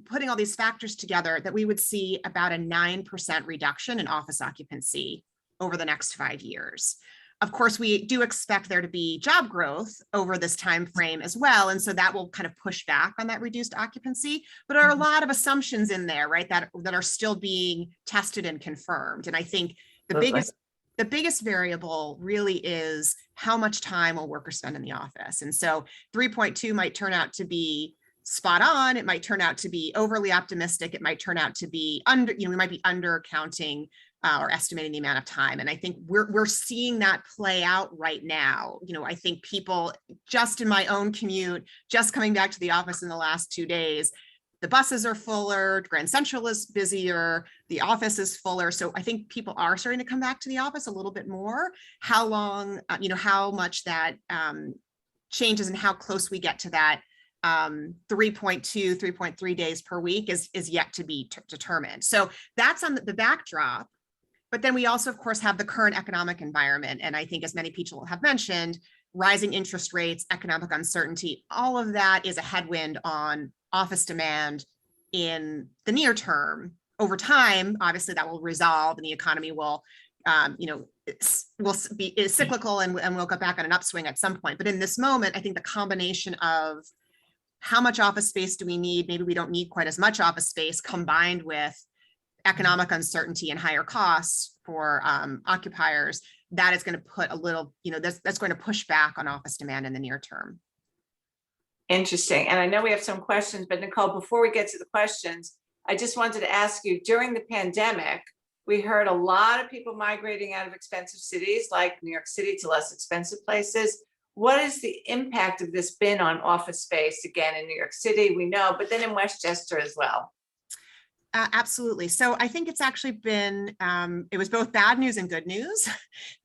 putting all these factors together, that we would see about a 9% reduction in office occupancy over the next 5 years. Of course, we do expect there to be job growth over this time frame as well, and so that will kind of push back on that reduced occupancy. But there are a lot of assumptions in there, right, that are still being tested and confirmed. And I think the biggest variable really is how much time will workers spend in the office. And so 3.2 might turn out to be spot on. It might turn out to be overly optimistic. It might turn out to be under, we might be undercounting or estimating the amount of time. And I think we're seeing that play out right now. I think people, just in my own commute, just coming back to the office in the last 2 days, the buses are fuller, Grand Central is busier, the office is fuller. So I think people are starting to come back to the office a little bit more. How long, how much that changes and how close we get to that 3.2, 3.3 days per week is yet to be determined. So that's on the backdrop. But then we also, of course, have the current economic environment. And I think, as many people have mentioned, rising interest rates, economic uncertainty, all of that is a headwind on office demand in the near term. Over time, obviously, that will resolve and the economy will, will be cyclical and we'll get back on an upswing at some point. But in this moment, I think the combination of how much office space do we need? Maybe we don't need quite as much office space, combined with economic uncertainty and higher costs for occupiers, that is going to put a little, that's going to push back on office demand in the near term. Interesting. And I know we have some questions, but Nicole, before we get to the questions, I just wanted to ask you, during the pandemic, we heard a lot of people migrating out of expensive cities like New York City to less expensive places. What has the impact of this been on office space, again, in New York City, we know, but then in Westchester as well? Absolutely. So I think it's actually been, it was both bad news and good news.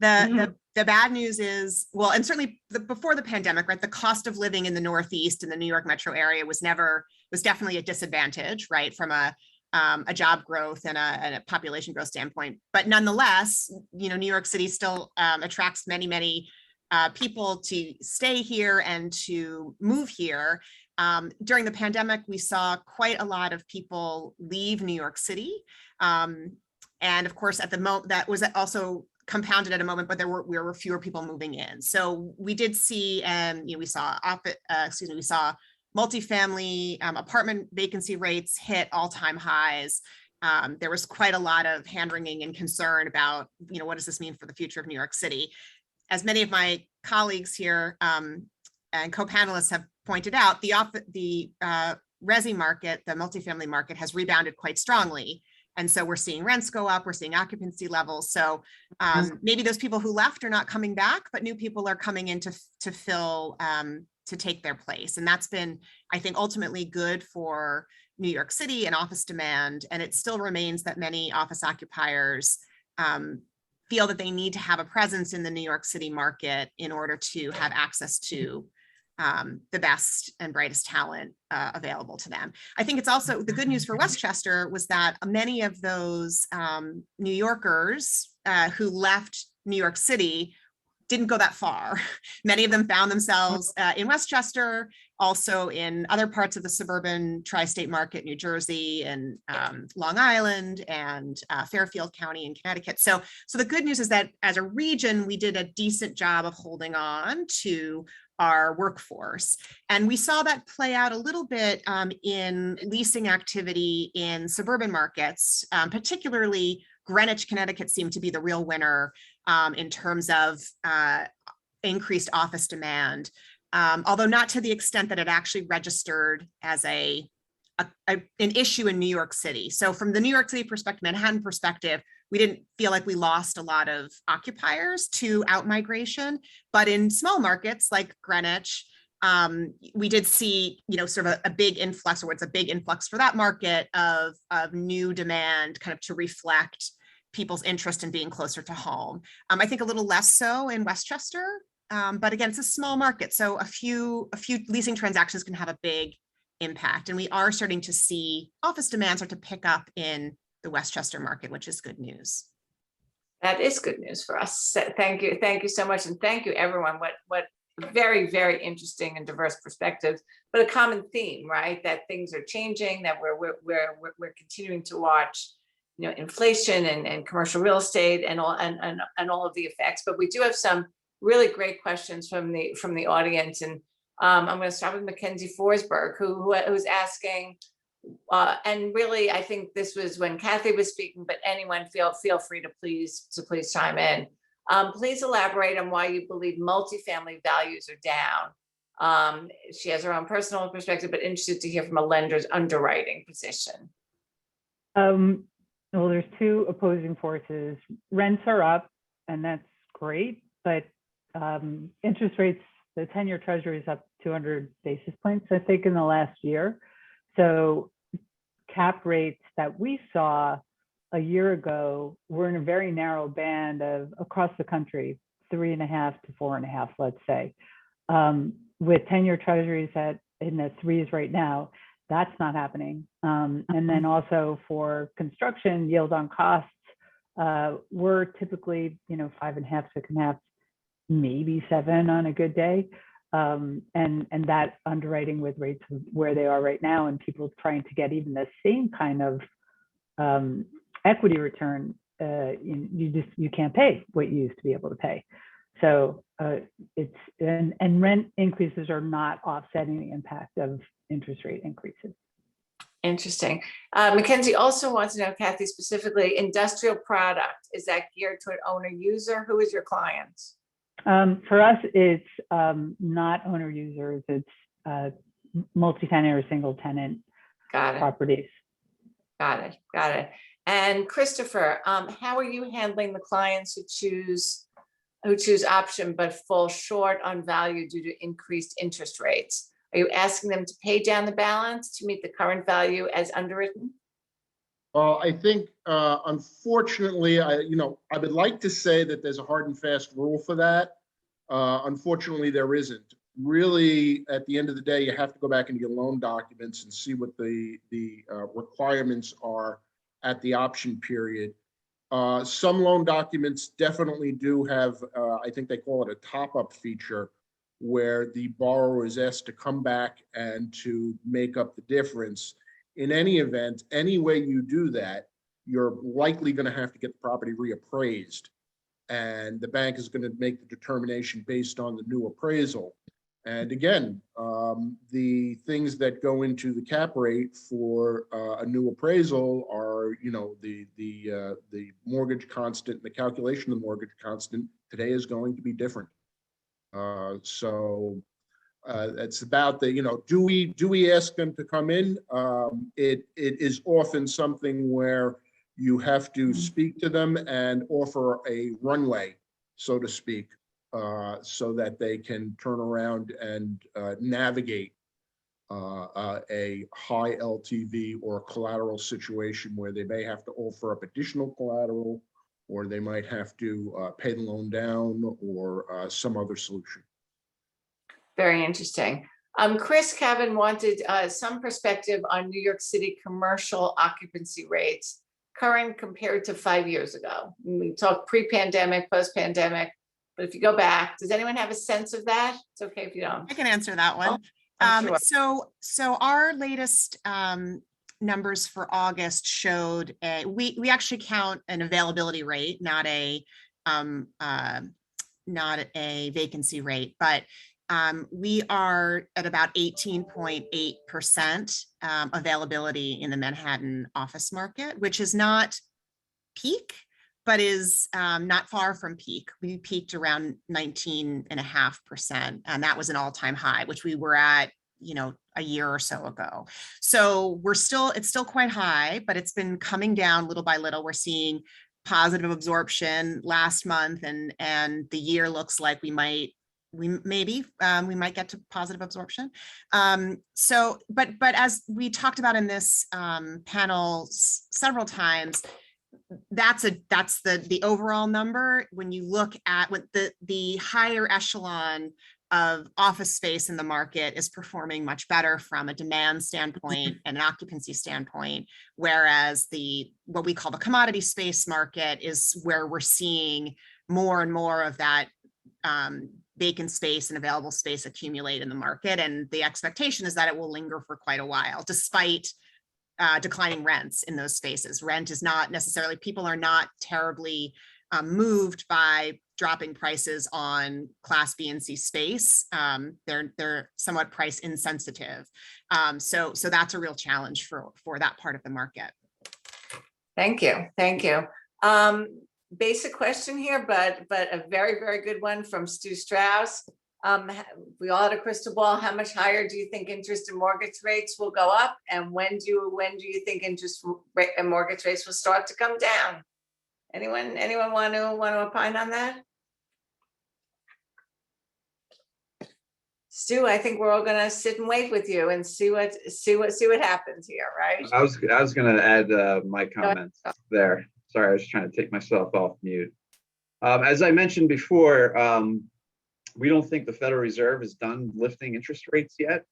The bad news is, well, and certainly before the pandemic, right, the cost of living in the Northeast and the New York metro area was definitely a disadvantage, right, from a job growth and a population growth standpoint. But nonetheless, New York City still attracts many people to stay here and to move here. During the pandemic, we saw quite a lot of people leave New York City. And of course, at the moment, that was also compounded at a moment, but there were fewer people moving in. So we did see, we saw multifamily apartment vacancy rates hit all-time highs. There was quite a lot of hand-wringing and concern about, what does this mean for the future of New York City? As many of my colleagues here and co-panelists have pointed out, the resi market, the multifamily market, has rebounded quite strongly. And so we're seeing rents go up, we're seeing occupancy levels. So maybe those people who left are not coming back, but new people are coming in to fill, to take their place. And that's been, I think, ultimately good for New York City and office demand. And it still remains that many office occupiers feel that they need to have a presence in the New York City market in order to have access to the best and brightest talent available to them. I think it's also the good news for Westchester was that many of those New Yorkers who left New York City didn't go that far. Many of them found themselves in Westchester, also in other parts of the suburban tri-state market, New Jersey and Long Island and Fairfield County in Connecticut. So the good news is that as a region, we did a decent job of holding on to our workforce. And we saw that play out a little bit in leasing activity in suburban markets, particularly Greenwich, Connecticut seemed to be the real winner in terms of increased office demand, although not to the extent that it actually registered as an issue in New York City. So from the New York City perspective, Manhattan perspective, we didn't feel like we lost a lot of occupiers to outmigration, but in small markets like Greenwich, we did see, sort of a big influx, or what's a big influx for that market of new demand, kind of to reflect people's interest in being closer to home. I think a little less so in Westchester, but again, it's a small market, so a few leasing transactions can have a big impact, and we are starting to see office demand start to pick up in the Westchester market, which is good news. That is good news for us. Thank you so much, and thank you everyone. What very, very interesting and diverse perspectives, but a common theme, right? That things are changing, that we're continuing to watch, inflation and commercial real estate and all of the effects. But we do have some really great questions from the audience, and I'm going to start with Mackenzie Forsberg, who's asking, and really, I think this was when Kathy was speaking, but anyone feel free to please chime in. Please elaborate on why you believe multifamily values are down. She has her own personal perspective, but interested to hear from a lender's underwriting position. Well, there's two opposing forces. Rents are up, and that's great, but interest rates, the 10-year treasury is up 200 basis points, I think, in the last year. So cap rates that we saw a year ago were in a very narrow band of across the country, 3.5 to 4.5, let's say. With 10-year treasuries in the threes right now, that's not happening. And then also for construction, yield on costs, we're typically, 5.5, 6.5, maybe 7 on a good day. And that underwriting with rates where they are right now, and people trying to get even the same kind of equity return, you can't pay what you used to be able to pay. So and rent increases are not offsetting the impact of interest rate increases. Interesting. Mackenzie also wants to know, Kathy, specifically, industrial product, is that geared toward owner user? Who is your client? For us, it's not owner users, it's multi-tenant or single tenant properties. Got it. And Christopher, how are you handling the clients who choose option but fall short on value due to increased interest rates? Are you asking them to pay down the balance to meet the current value as underwritten? I think, unfortunately, I would like to say that there's a hard and fast rule for that. Unfortunately, there isn't. Really, at the end of the day, you have to go back into your loan documents and see what the requirements are at the option period. Some loan documents definitely do have, I think they call it a top-up feature, where the borrower is asked to come back and to make up the difference. In any event, any way you do that, you're likely going to have to get the property reappraised. And the bank is going to make the determination based on the new appraisal. And again, the things that go into the cap rate for a new appraisal are, the mortgage constant, the calculation of the mortgage constant today is going to be different. So it's about the, do we ask them to come in? It is often something where you have to speak to them and offer a runway, so to speak, so that they can turn around and navigate a high LTV or collateral situation where they may have to offer up additional collateral, or they might have to pay the loan down, or some other solution. Very interesting. Chris Kevin wanted some perspective on New York City commercial occupancy rates, current compared to 5 years ago. We talked pre-pandemic, post-pandemic, but if you go back, does anyone have a sense of that? It's okay if you don't. I can answer that one. Sure. So our latest numbers for August showed we actually count an availability rate, not a vacancy rate, but we are at about 18.8% availability in the Manhattan office market, which is not peak, but is not far from peak. We peaked around 19.5%, and that was an all-time high, which we were at, a year or so ago. So it's still quite high, but it's been coming down little by little. We're seeing positive absorption last month, and the year looks like we might get to positive absorption. But as we talked about in this panel several times, that's the overall number. When you look at what the higher echelon of office space in the market is performing much better from a demand standpoint and an occupancy standpoint, whereas what we call the commodity space market is where we're seeing more and more of that vacant space and available space accumulate in the market. And the expectation is that it will linger for quite a while, despite declining rents in those spaces. Rent is not necessarily, people are not terribly moved by dropping prices on Class B and C space. They're somewhat price insensitive. So that's a real challenge for that part of the market. Thank you. Basic question here, but a very, very good one from Stu Strauss. We all had a crystal ball. How much higher do you think interest and mortgage rates will go up? And when do you think interest rate and mortgage rates will start to come down? Anyone want to opine on that? Stu, I think we're all gonna sit and wait with you and see what happens here, right? I was gonna add my comments there. Sorry, I was trying to take myself off mute. As I mentioned before, we don't think the Federal Reserve is done lifting interest rates yet.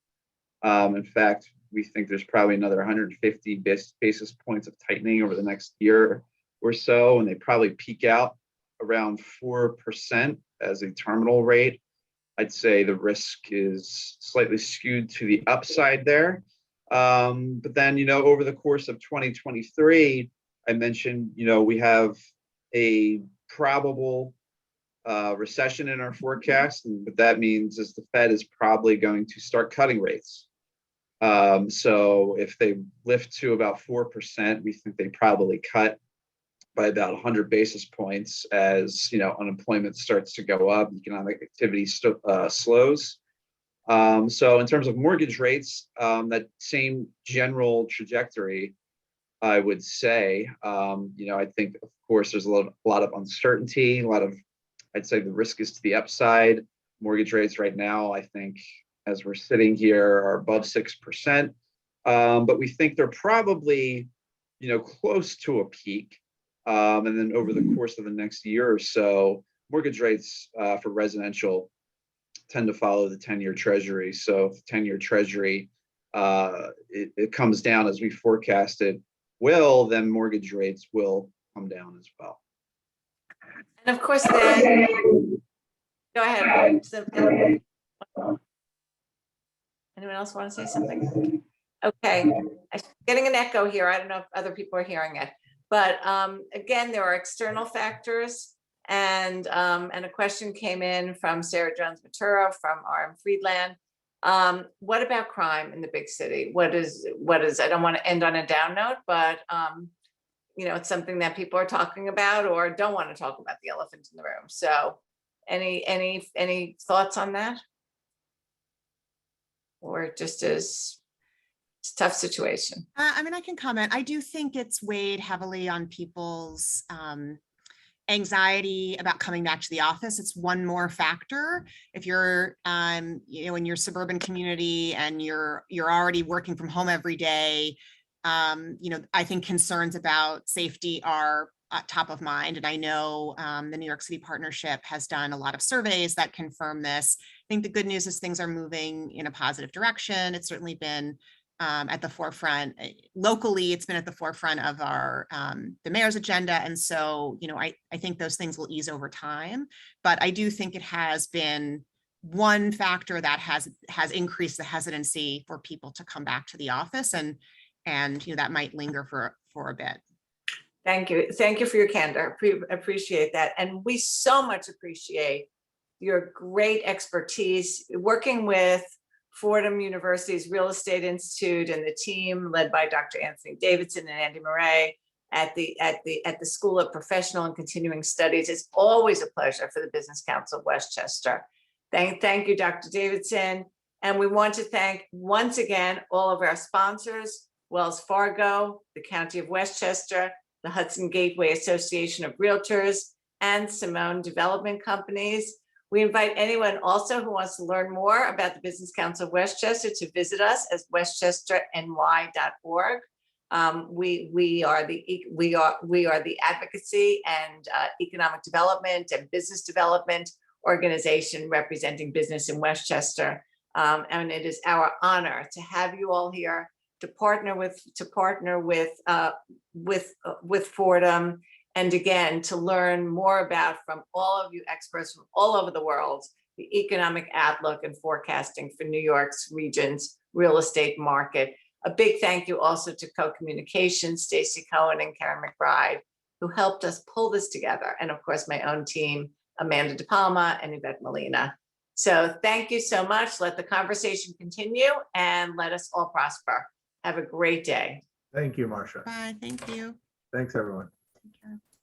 In fact, we think there's probably another 150 basis points of tightening over the next year or so, and they probably peak out around 4% as a terminal rate. I'd say the risk is slightly skewed to the upside there. But then, over the course of 2023, I mentioned, we have a probable recession in our forecast. And what that means is the Fed is probably going to start cutting rates. So if they lift to about 4%, we think they probably cut by about 100 basis points as unemployment starts to go up, economic activity slows. So in terms of mortgage rates, that same general trajectory, I would say. I think, of course, there's a lot of uncertainty, I'd say the risk is to the upside. Mortgage rates right now, I think, as we're sitting here, are above 6%. But we think they're probably, close to a peak. And then over the course of the next year or so, mortgage rates for residential tend to follow the 10-year Treasury. So if the 10-year Treasury, it comes down as we forecasted then mortgage rates will come down as well. And of course, then, go ahead. Anyone else want to say something? Okay, I'm getting an echo here. I don't know if other people are hearing it. But again, there are external factors, and a question came in from Sarah Jones-Maturo from RM Friedland. What about crime in the big city? What is? I don't want to end on a down note, but it's something that people are talking about or don't want to talk about, the elephant in the room. So, any thoughts on that? Or just as it's a tough situation? I can comment. I do think it's weighed heavily on people's anxiety about coming back to the office. It's one more factor. If you're, in your suburban community and you're already working from home every day, I think concerns about safety are top of mind. And I know the New York City Partnership has done a lot of surveys that confirm this. I think the good news is things are moving in a positive direction. It's certainly been at the forefront locally. It's been at the forefront of our the mayor's agenda, and so I think those things will ease over time. But I do think it has been one factor that has increased the hesitancy for people to come back to the office, and that might linger for a bit. Thank you for your candor. Appreciate that, and we so much appreciate your great expertise working with Fordham University's Real Estate Institute and the team led by Dr. Anthony Davidson and Andy Murray at the School of Professional and Continuing Studies. It's always a pleasure for the Business Council of Westchester. Thank you, Dr. Davidson. And we want to thank once again all of our sponsors, Wells Fargo, the County of Westchester, the Hudson Gateway Association of Realtors, and Simone Development Companies. We invite anyone also who wants to learn more about the Business Council of Westchester to visit us at westchesterny.org. We are the advocacy and economic development and business development organization representing business in Westchester, and it is our honor to have you all here to partner with Fordham. And again, to learn more about from all of you experts from all over the world, the economic outlook and forecasting for New York's region's real estate market. A big thank you also to Co-Communications, Stacey Cohen and Karen McBride, who helped us pull this together. And of course, my own team, Amanda De Palma and Yvette Molina. So thank you so much. Let the conversation continue and let us all prosper. Have a great day. Thank you, Marcia. Bye. Thank you. Thanks, everyone. Take care.